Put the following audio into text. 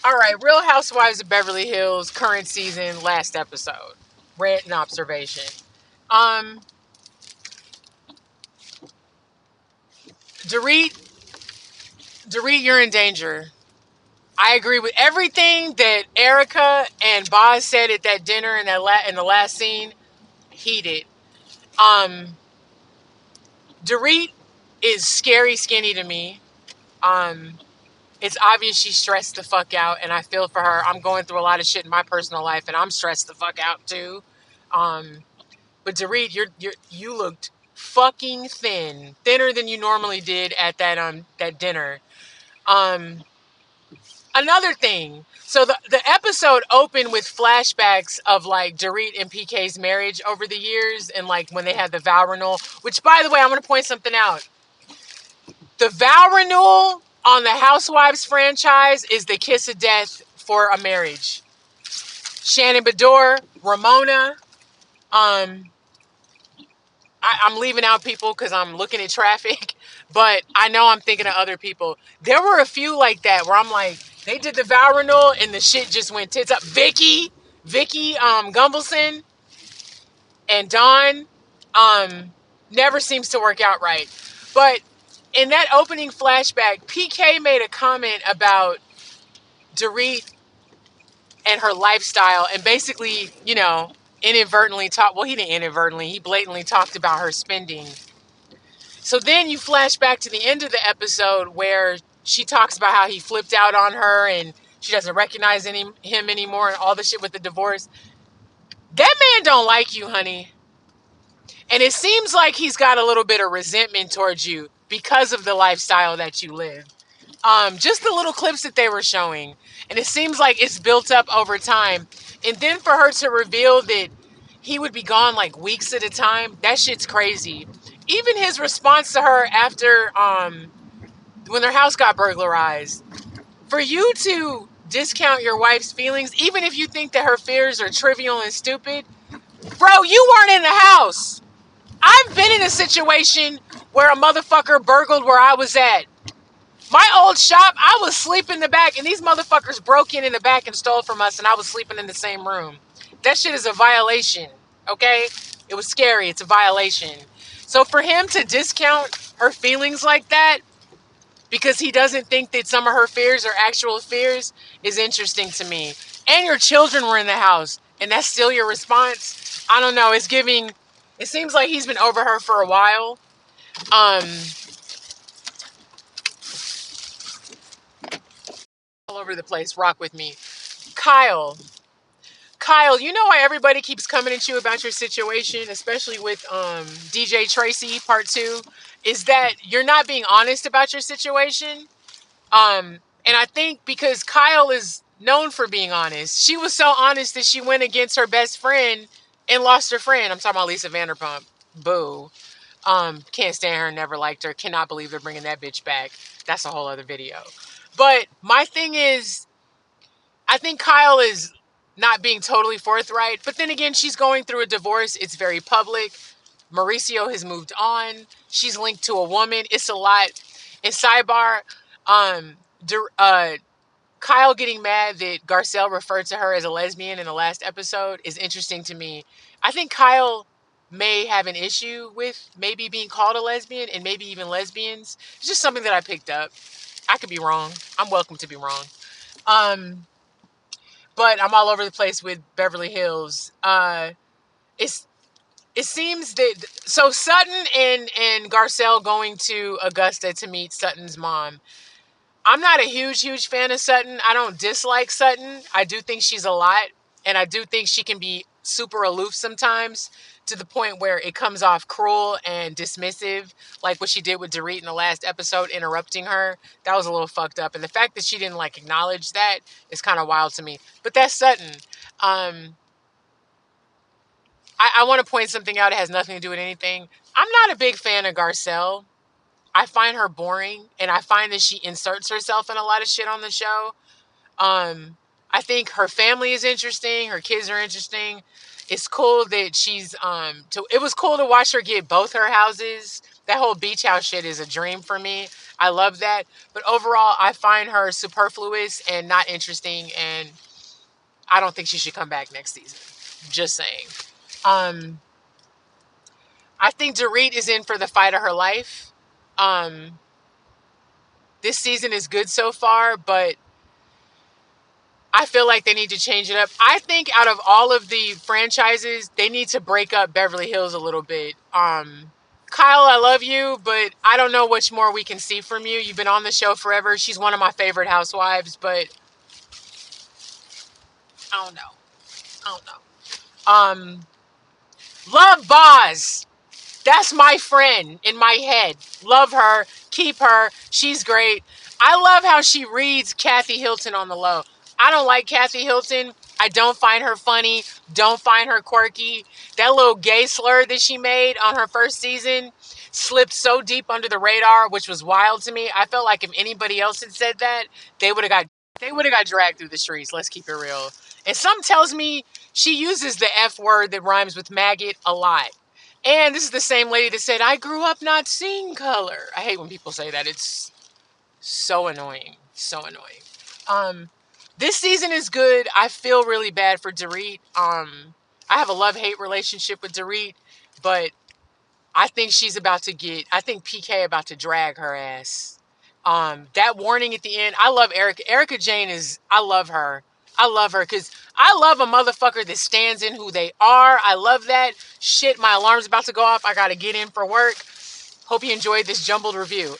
All right, Real Housewives of Beverly Hills, current season, last episode. Rant and observation. Um, Dorit, Dorit, you're in danger. I agree with everything that Erica and Boz said at that dinner in in the last scene. Heated. Um, Dorit is scary skinny to me. Um, it's obvious she's stressed the fuck out, and I feel for her. I'm going through a lot of shit in my personal life, and I'm stressed the fuck out too. Um, but Dorit, you looked fucking thin, thinner than you normally did at that dinner. Um, Another thing. So the episode opened with flashbacks of like Dorit and PK's marriage over the years, and like when they had the vow renewal. Which, by the way, I want to point something out. The vow renewal on the Housewives franchise is the kiss of death for a marriage. Shannon Bedore, Ramona. Um, I'm leaving out people because I'm looking at traffic, but I know I'm thinking of other people. There were a few like that where I'm like, they did the vow renewal and the shit just went tits up. Vicky, Gumbelson, and Dawn, never seems to work out right. But in that opening flashback, PK made a comment about Dorit and her lifestyle, and basically, inadvertently talked. Well, he didn't inadvertently. He blatantly talked about her spending. So then you flash back to the end of the episode where she talks about how he flipped out on her and she doesn't recognize him anymore and all the shit with the divorce. That man don't like you, honey. And it seems like he's got a little bit of resentment towards you because of the lifestyle that you live. Just the little clips that they were showing. And it seems like it's built up over time. And then for her to reveal that he would be gone like weeks at a time, that shit's crazy. Even his response to her after when their house got burglarized. For you to discount your wife's feelings, even if you think that her fears are trivial and stupid, bro, you weren't in the house. I've been in a situation where a motherfucker burgled where I was at. My old shop, I was sleeping in the back, and these motherfuckers broke in the back and stole from us, and I was sleeping in the same room. That shit is a violation, okay? It was scary. It's a violation. So for him to discount her feelings like that because he doesn't think that some of her fears are actual fears is interesting to me. And your children were in the house, and that's still your response? I don't know. It seems like he's been over her for a while. All over the place. Rock with me. Kyle, you know why everybody keeps coming at you about your situation, especially with DJ Tracy Part 2, is that you're not being honest about your situation. And I think because Kyle is known for being honest, she was so honest that she went against her best friend and lost her friend. I'm talking about Lisa Vanderpump. Boo. Can't stand her, never liked her. Cannot believe they're bringing that bitch back. That's a whole other video. But my thing is, I think Kyle is not being totally forthright. But then again, she's going through a divorce. It's very public. Mauricio has moved on. She's linked to a woman. It's a lot. And sidebar, um, Kyle getting mad that Garcelle referred to her as a lesbian in the last episode is interesting to me. I think Kyle may have an issue with maybe being called a lesbian and maybe even lesbians. It's just something that I picked up. I could be wrong. I'm welcome to be wrong. But I'm all over the place with Beverly Hills. It seems that so Sutton and Garcelle going to Augusta to meet Sutton's mom. I'm not a huge fan of Sutton. I don't dislike Sutton. I do think she's a lot, and I do think she can be super aloof sometimes to the point where it comes off cruel and dismissive, like what she did with Dorit in the last episode, interrupting her. That was a little fucked up, and the fact that she didn't like acknowledge that is kind of wild to me. But that's Sutton. I want to point something out. It has nothing to do with anything. I'm not a big fan of Garcelle. I find her boring, and I find that she inserts herself in a lot of shit on the show. I think her family is interesting. Her kids are interesting. It's cool that she's it was cool to watch her get both her houses That whole beach house shit is a dream for me. I love that. But overall, I find her superfluous and not interesting, and I don't think she should come back next season. Just saying. Um, I think Dorit is in for the fight of her life. Um, this season is good so far, but I feel like they need to change it up. I think out of all of the franchises, they need to break up Beverly Hills a little bit. Kyle, I love you, but I don't know much more we can see from you. You've been on the show forever. She's one of my favorite housewives, but I don't know. I don't know. Love Boz. That's my friend in my head. Love her. Keep her. She's great. I love how she reads Kathy Hilton on the low. I don't like Kathy Hilton. I don't find her funny. Don't find her quirky. That little gay slur that she made on her first season slipped so deep under the radar, which was wild to me. I felt like if anybody else had said that, they would have got dragged through the streets. Let's keep it real. And something tells me she uses the F word that rhymes with maggot a lot. And this is the same lady that said, I grew up not seeing color. I hate when people say that. It's so annoying. So annoying. This season is good. I feel really bad for Dorit. I have a love-hate relationship with Dorit, but I think I think PK about to drag her ass. That warning at the end, I love Erica. Erica Jane I love her. I love her because I love a motherfucker that stands in who they are. I love that. Shit, my alarm's about to go off. I got to get in for work. Hope you enjoyed this jumbled review.